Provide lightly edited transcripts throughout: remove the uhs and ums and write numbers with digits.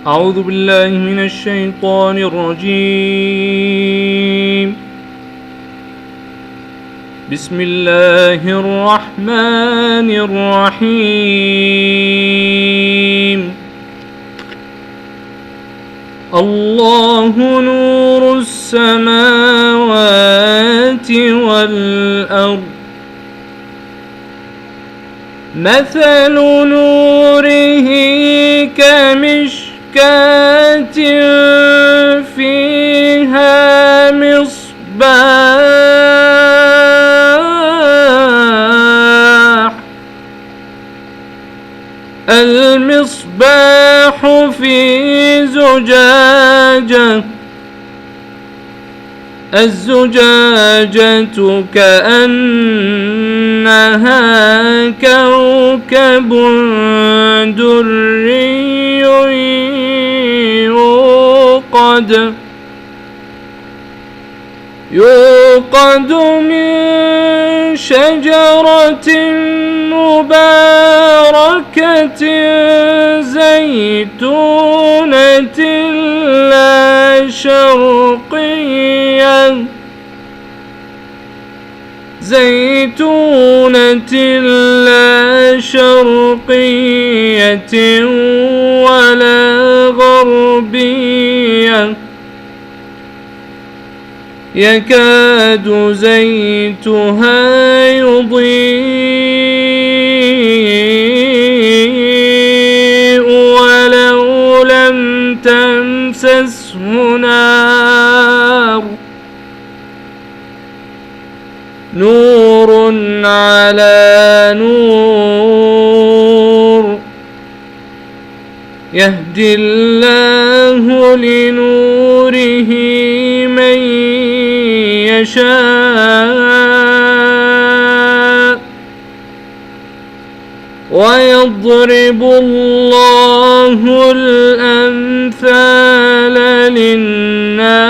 أعوذ بالله من الشيطان الرجيم. بسم الله الرحمن الرحيم. الله نور السماوات والأرض، مثل نوره كمشكاة فيها مصباح، المصباح في زجاجة، الزجاجة كأنها كوكب دري يوقد من شجرة مباركة زيتونة لا شرقية ولا غربية، يكاد زيتها يضيء ولو لم تمسسه نار، نور على نور، يهدي الله لنوره من يشاء، ويضرب الله الأمثال للناس،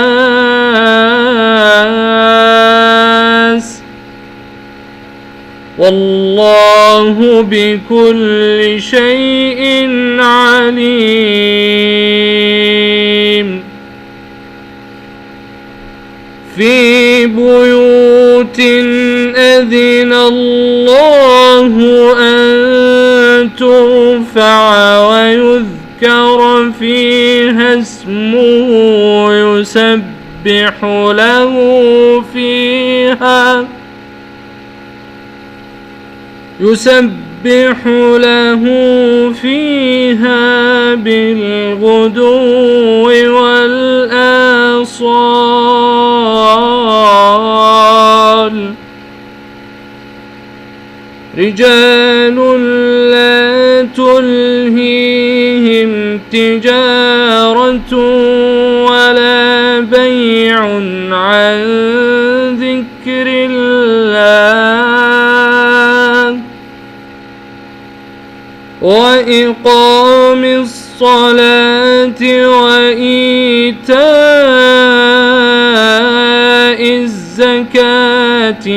والله بكل شيء عليم. في بيوت أذن الله أن ترفع ويذكر فيها اسمه يسبح له فيها بالغدو والآصال، رجال لا تلهيهم تجارة ولا بيع عن ذكر الله وإقام الصلاة وإيتاء الزكاة،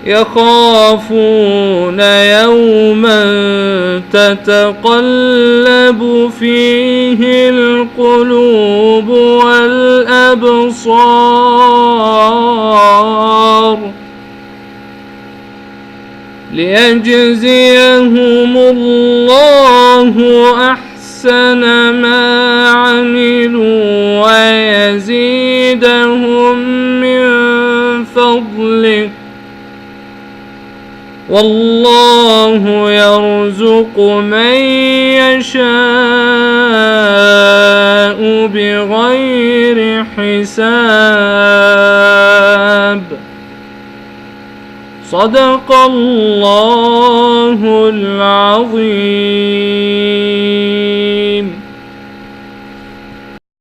يخافون يوما تتقلب فيه القلوب والأبصار، ليجزيهم الله أحسن ما عملوا ويزيدهم من فضله، والله يرزق من يشاء بغير حساب. صدق الله العظيم.